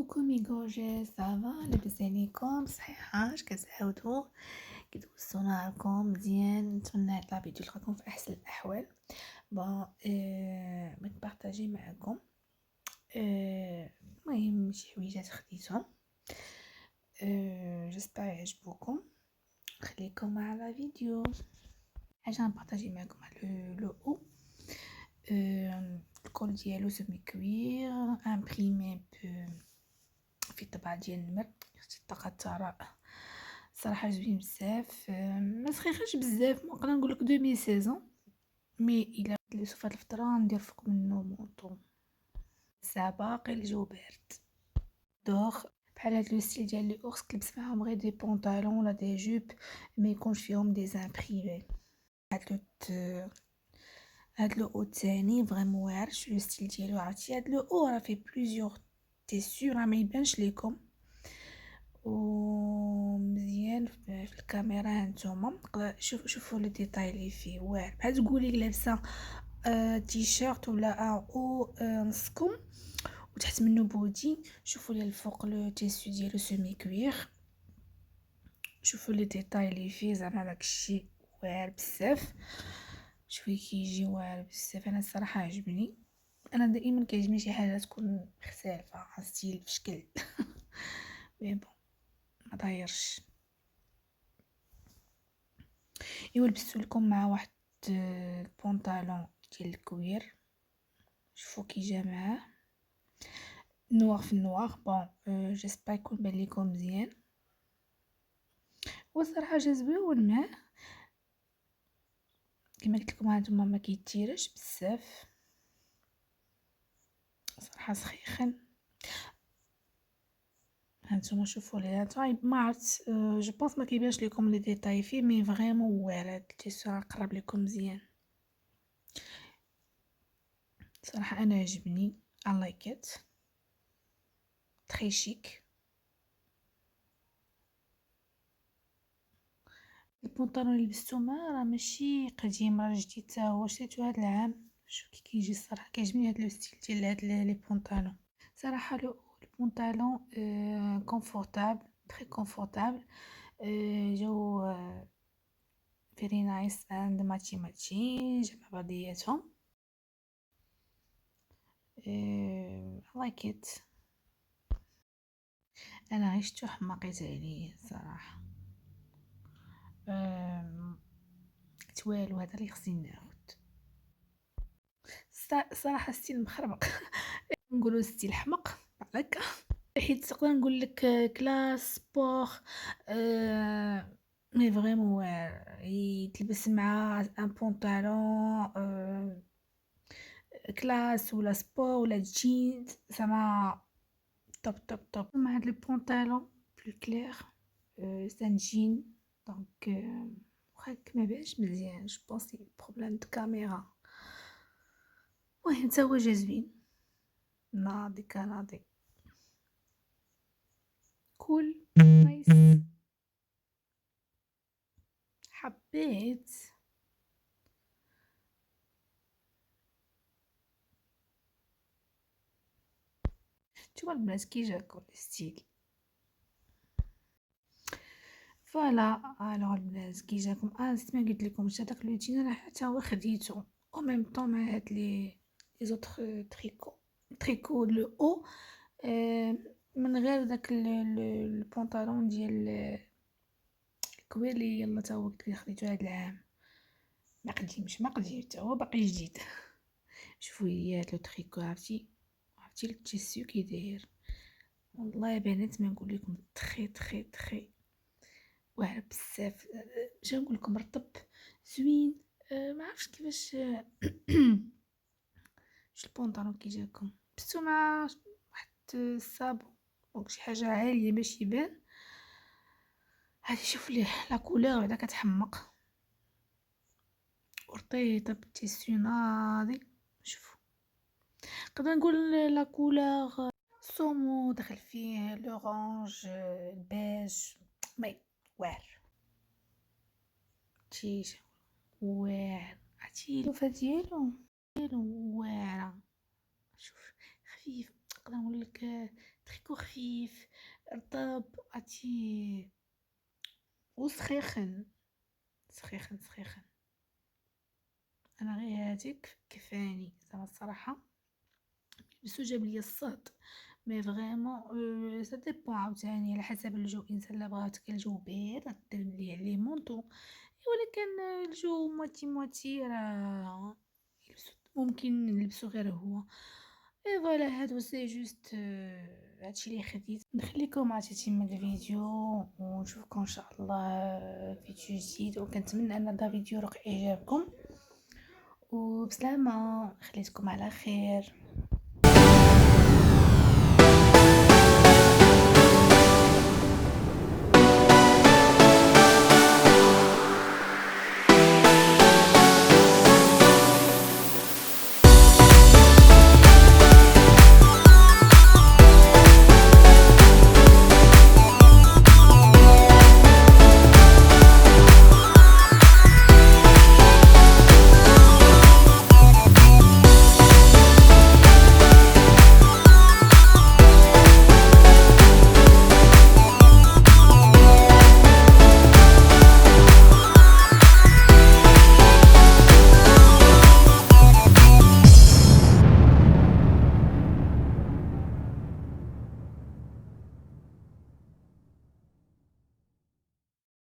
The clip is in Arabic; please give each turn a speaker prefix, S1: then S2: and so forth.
S1: كوكو مي جورجي سافا لاباس عليكم صحيحه اش كتعاودوا كدوزتو نهاركم مزيان. نتمنى هاد لا فيديو تلقاكم في احسن الاحوال. بون بغيت نبارطاجي معكم المهم شي حويجات خديتهم. جيسبر يعجبوكم. خليكم مع لا فيديو. حاجه نبارطاجي معكم على لو او الكول ديالو سيمي كوير امبريمي في الطبعه ديال النمر. اختي الطاقه الثراء صراحه زوين بزاف. ما سخيخش بزاف، ما نقدر نقول لك 2016 مي الا لي سوف هاد الفتره ندير فوق منه مونطو. الساعه باقي الجو بارد دوخ بحال هاد لو ستيل ديال لي اورس كلبس معاهم غير دي بونطالون ولا دي جوب ما يكونش فيهم دي زامبريمي. هاد لو او تاني فريمون واعر لو ستيل ديالو. عرفتي هاد لو او راه فيه بليزيور تيسيو راه ما يبانش ليكم ومزيان في الكاميرا. هانتوما شوفوا لي ديتاي اللي فيه واعر بحال تقولي لابسه تيشيرت ولا او نصكم وتحت منه بودي. شوفوا لي الفوق لو تيسيو ديالو سيمي كوير. شوفوا لي ديتاي اللي فيه زعما داكشي واعر بزاف. شوفي كيجي واعر بزاف. انا الصراحه عجبني. انا دائما كيعجبني شي حاجه تكون مختلفه ستيل في شكل مي بون ما دايرش. ايوا لبستو لكم مع واحد البونطالون ديال الكوير. شوفوا كي جا معاه نوار في النوار. بون جيسبر يكون بان لكم مزيان. وصراحه جا زوين معاه كما قلت لكم. هانتوما ما كيتيرش بزاف صراحه سخيخن. هانتوما شوفوا لي هذا ما عرفت جو بونس ما كيبانش لكم لي ديتاي فيه مي فريمون واعر. هاد التيسير قرب لكم مزيان صراحه. انا عجبني I like it تري شيك. البنطلون اللي لبستو ما راه ماشي قديم راه جديد حتى هو. شريتو هاد العام. شوف كي كيجي الصراحه كيعجبني هاد لو ستيل ديال هاد لي بونطالون صراحه. البنطلون كونفورتابل تري كونفورتابل. جو فيري نايس اند ماتشي جمع بعضياتهم. لايك ات. انا عشت حماقيت عليه صراحه. توالو هذا اللي خصني ناخد صراحه. ستيل مخربق نقولوا ستيل حمق هكا حيت تقدر نقول لك كلاس سبور مي فريمون واعر. يتلبس مع ان بونطالون كلاس ولا سبور ولا جينز زعما توب توب توب. مع هاد لي بونطالون بلو كلير سان جين دونك واخا ما بانش مزيان. جو بونس بروبليم دو كاميرا. المهم حتى هو جا زوين ناضي كناضي كول نايس حبيت. نتوما البنات كي جاكم الستيل فوالا. الوغ البنات كي جاكم نسيت ما قلت لكم هذاك لو جين راه حتى هو خديته او ميم طون مع هاد لي زوطخ تريكو لو او من غير داك البونطالون ديال الكوير اللي يلا تا هو قلت لي خديته هاد العام. ما قديمش حتى هو باقي جديد. شوفوا لي هاد لو تريكو. عرفتي التيسيو كي داير والله يا بنات ما نقول لكم تري تري تري واعر بزاف. اش نقول لكم رطب زوين. ما عرفتش كيفاش شو البونطالون كي جاكم بستو مع واحد الصابون دونك شي حاجه عاليه باش يبان. هادي شوف ليه لا كولور بعدا كتحمق ورطيطه بالتيسيو ناضي. شوفوا نقدر نقول لا كولور سومو دخل فيه لورانج البيج مي واعر. تيجي واعر. عرفتي اللوفه ديالو واعره. شوف خفيف نقدر نقول لك تريكو خفيف رطب عرفتي وسخيخن سخيخن. انا غير هذيك كفاني زعما الصراحه. بصو جاب لي الصهد مي فريمون سا ديبون عاوتاني على حسب الجو. الانسان لا بغات الجو بارد دير ليه لي مونطو، ولكن الجو مواتي راه ممكن نلبسو غير هو. اي فوالا هادو سي جوست هادشي اللي خديت نخليكم مع تتمة الفيديو، ونشوفكم ان شاء الله فيديو جديد. وكنتمنى ان هذا الفيديو راه اعجابكم، وبسلامة خليتكم على خير.